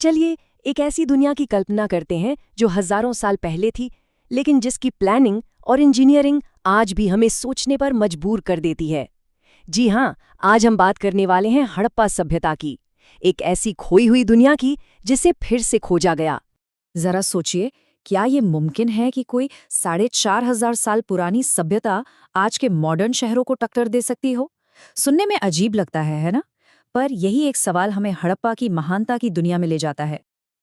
चलिए एक ऐसी दुनिया की कल्पना करते हैं जो हजारों साल पहले थी, लेकिन जिसकी प्लानिंग और इंजीनियरिंग आज भी हमें सोचने पर मजबूर कर देती है। जी हाँ, आज हम बात करने वाले हैं हड़प्पा सभ्यता की, एक ऐसी खोई हुई दुनिया की जिसे फिर से खोजा गया। जरा सोचिए, क्या ये मुमकिन है कि कोई 4,500 साल पुरानी सभ्यता आज के मॉडर्न शहरों को टक्कर दे सकती हो? सुनने में अजीब लगता है ना? पर यही एक सवाल हमें हड़प्पा की महानता की दुनिया में ले जाता है।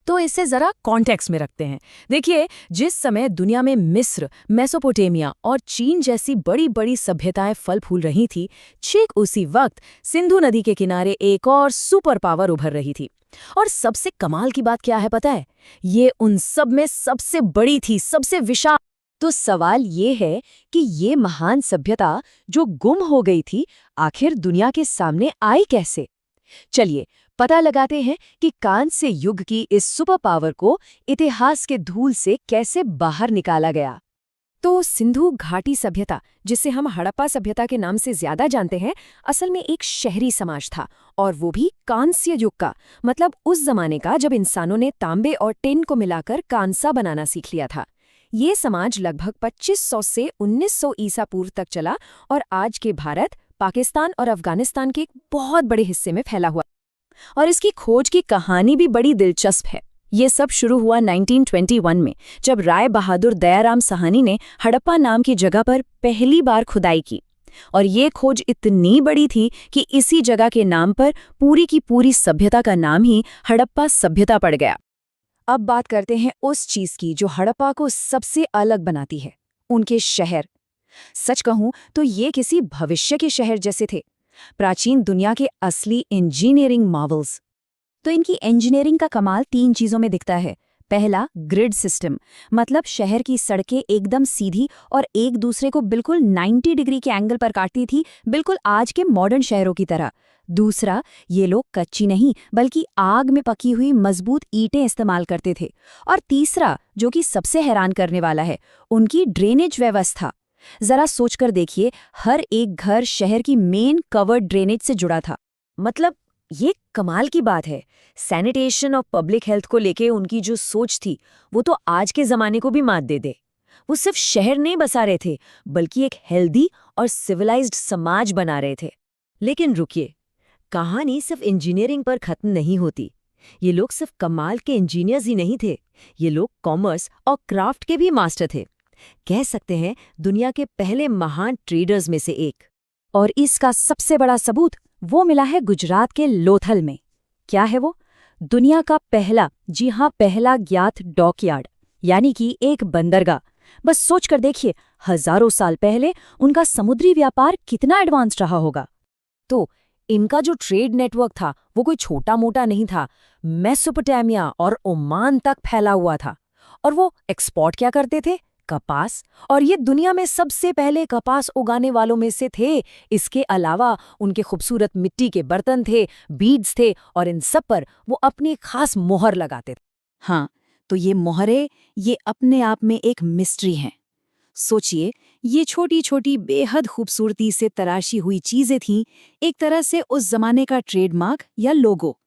तो इसे जरा कॉन्टेक्स्ट में रखते हैं। देखिए, जिस समय दुनिया में मिस्र, मेसोपोटामिया और चीन जैसी बड़ी बड़ी सभ्यताएं फल फूल रही थी, ठीक उसी वक्त सिंधु नदी के किनारे एक और सुपर पावर उभर रही थी। और सबसे कमाल की बात क्या है पता है? ये उन सब में सबसे बड़ी थी, सबसे विशाल। तो सवाल ये है कि ये महान सभ्यता जो गुम हो गई थी, आखिर दुनिया के सामने आई कैसे? चलिए पता लगाते हैं कि कांस्य युग की इस सुपर पावर को इतिहास के धूल से कैसे बाहर निकाला गया। तो सिंधु घाटी सभ्यता, जिसे हम हड़प्पा सभ्यता के नाम से ज्यादा जानते हैं, असल में एक शहरी समाज था, और वो भी कांस्य युग का। मतलब उस जमाने का जब इंसानों ने तांबे और टिन को मिलाकर कांसा बनाना सीख लिया था। ये समाज लगभग 2500 से 1900 ईसा पूर्व तक चला और आज के भारत, पाकिस्तान और अफगानिस्तान के एक बहुत बड़े हिस्से में फैला हुआ। और इसकी खोज की कहानी भी बड़ी दिलचस्प है। ये सब शुरू हुआ 1921 में, जब राय बहादुर दयाराम साहनी ने हड़प्पा नाम की जगह पर पहली बार खुदाई की। और ये खोज इतनी बड़ी थी कि इसी जगह के नाम पर पूरी की पूरी सभ्यता का नाम ही हड़प्पा सभ्यता पड़ गया। अब बात करते हैं उस चीज की जो हड़प्पा को सबसे अलग बनाती है, उनके शहर। सच कहूं तो ये किसी भविष्य के शहर जैसे थे, प्राचीन दुनिया के असली इंजीनियरिंग मार्वल्स। तो इनकी इंजीनियरिंग का कमाल 3 चीजों में दिखता है। पहला, ग्रिड सिस्टम, मतलब शहर की सड़कें एकदम सीधी और एक दूसरे को बिल्कुल 90 डिग्री के एंगल पर काटती थी, बिल्कुल आज के मॉडर्न शहरों की तरह। दूसरा, ये लोग कच्ची नहीं बल्कि आग में पकी हुई मजबूत ईंटें इस्तेमाल करते थे। और तीसरा, जो कि सबसे हैरान करने वाला है, उनकी ड्रेनेज व्यवस्था। जरा सोचकर देखिए, हर एक घर शहर की मेन कवर्ड ड्रेनेज से जुड़ा था। मतलब ये कमाल की बात है। सैनिटेशन और पब्लिक हेल्थ को लेके उनकी जो सोच थी, वो तो आज के जमाने को भी मात दे दे। वो सिर्फ शहर नहीं बसा रहे थे, बल्कि एक हेल्दी और सिविलाइज्ड समाज बना रहे थे। लेकिन रुकिए, कहानी सिर्फ इंजीनियरिंग पर खत्म नहीं होती। ये लोग सिर्फ कमाल के इंजीनियर्स ही नहीं थे, ये लोग कॉमर्स और क्राफ्ट के भी मास्टर थे। कह सकते हैं दुनिया के पहले महान ट्रेडर्स में से एक। और इसका सबसे बड़ा सबूत वो मिला है गुजरात के लोथल में। क्या है वो? दुनिया का पहला, जी हाँ पहला ज्ञात डॉकयार्ड, यानी कि एक बंदरगाह। बस सोचकर देखिए, हजारों साल पहले उनका समुद्री व्यापार कितना एडवांस रहा होगा। तो इनका जो ट्रेड नेटवर्क था वो कोई छोटा मोटा नहीं था, मेसोपोटामिया और ओमान तक फैला हुआ था। और वो एक्सपोर्ट क्या करते थे? कपास। और ये दुनिया में सबसे पहले कपास उगाने वालों में से थे। इसके अलावा उनके खूबसूरत मिट्टी के बर्तन थे, बीड्स थे, और इन सब पर वो अपनी खास मोहर लगाते थे। हाँ, तो ये मोहरें, ये अपने आप में एक मिस्ट्री हैं। सोचिए, ये छोटी छोटी बेहद खूबसूरती से तराशी हुई चीजें थीं, एक तरह से उस जमाने का ट्रेडमार्क या लोगो।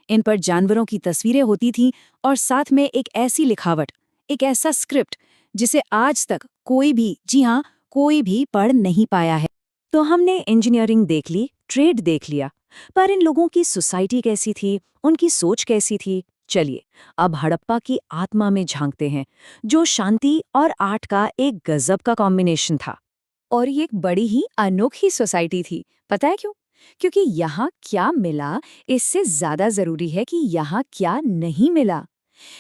इन पर जानवरों की तस्वीरें होती थीं और साथ में एक ऐसी लिखावट, एक ऐसा स्क्रिप्ट जिसे आज तक कोई भी, जी हाँ कोई भी पढ़ नहीं पाया है। तो हमने इंजीनियरिंग देख ली, ट्रेड देख लिया, पर इन लोगों की सोसाइटी कैसी थी, उनकी सोच कैसी थी? चलिए अब हड़प्पा की आत्मा में झांकते हैं, जो शांति और आर्ट का एक गजब का कॉम्बिनेशन था। और ये एक बड़ी ही अनोखी सोसाइटी थी। पता है क्यों? क्योंकि यहाँ क्या मिला, इससे ज्यादा जरूरी है कि यहाँ क्या नहीं मिला।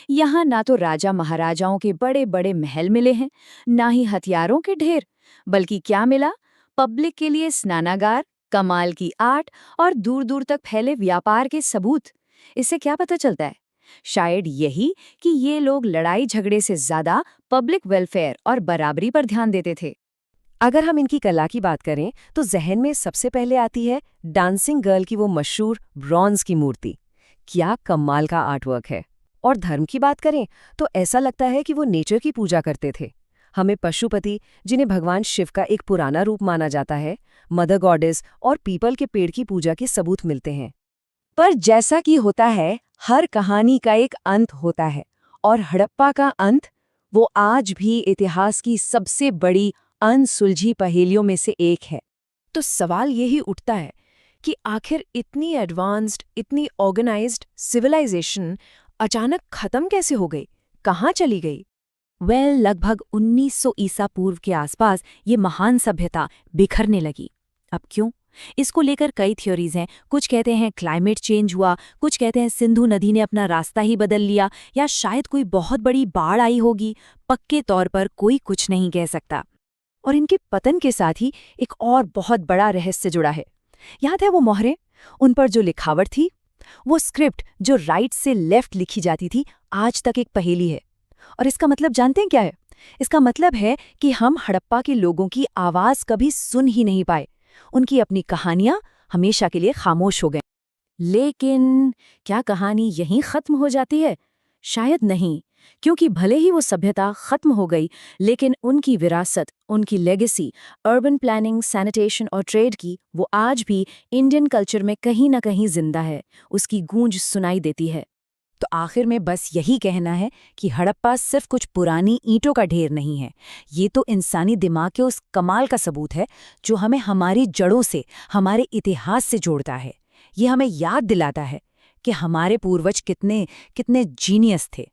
यहाँ ना तो राजा महाराजाओं के बड़े बड़े महल मिले हैं, ना ही हथियारों के ढेर, बल्कि क्या मिला? पब्लिक के लिए स्नानागार, कमाल की आर्ट और दूर दूर तक फैले व्यापार के सबूत। इससे क्या पता चलता है? शायद यही कि ये लोग लड़ाई झगड़े से ज्यादा पब्लिक वेलफेयर और बराबरी पर ध्यान देते थे। अगर हम इनकी कला की बात करें तो जहन में सबसे पहले आती है डांसिंग गर्ल की वो मशहूर ब्रॉन्ज की मूर्ति। क्या कमाल का आर्टवर्क है। और धर्म की बात करें तो ऐसा लगता है कि वो नेचर की पूजा करते थे। हमें पशुपति, जिन्हें भगवान शिव का एक पुराना रूप माना जाता है, मदर गॉडेस और पीपल के पेड़ की पूजा के सबूत मिलते हैं। पर जैसा कि होता है, हर कहानी का एक अंत होता है, और हड़प्पा का अंत, वो आज भी इतिहास की सबसे बड़ी अनसुलझी पहेलियों में से एक है। तो सवाल यही उठता है कि आखिर इतनी एडवांस्ड, इतनी ऑर्गेनाइज्ड सिविलाइजेशन अचानक खत्म कैसे हो गई, कहाँ चली गई? लगभग 1900 ईसा पूर्व के आसपास ये महान सभ्यता बिखरने लगी। अब क्यों? इसको लेकर कई थ्योरीज हैं। कुछ कहते हैं क्लाइमेट चेंज हुआ, कुछ कहते हैं सिंधु नदी ने अपना रास्ता ही बदल लिया, या शायद कोई बहुत बड़ी बाढ़ आई होगी। पक्के तौर पर कोई कुछ नहीं कह सकता। और इनके पतन के साथ ही एक और बहुत बड़ा रहस्य जुड़ा है। याद है वो मोहरें, उन पर जो लिखावट थी, वो स्क्रिप्ट जो राइट से लेफ्ट लिखी जाती थी, आज तक एक पहेली है। और इसका मतलब जानते हैं क्या है? इसका मतलब है कि हम हड़प्पा के लोगों की आवाज कभी सुन ही नहीं पाए। उनकी अपनी कहानियां हमेशा के लिए खामोश हो गए। लेकिन क्या कहानी यहीं खत्म हो जाती है? शायद नहीं, क्योंकि भले ही वो सभ्यता खत्म हो गई, लेकिन उनकी विरासत, उनकी लेगेसी, अर्बन प्लानिंग, सैनिटेशन और ट्रेड की, वो आज भी इंडियन कल्चर में कहीं ना कहीं जिंदा है। उसकी गूंज सुनाई देती है। तो आखिर में बस यही कहना है कि हड़प्पा सिर्फ कुछ पुरानी ईंटों का ढेर नहीं है। ये तो इंसानी दिमाग के उस कमाल का सबूत है जो हमें हमारी जड़ों से, हमारे इतिहास से जोड़ता है। ये हमें याद दिलाता है कि हमारे पूर्वज कितने कितने जीनियस थे।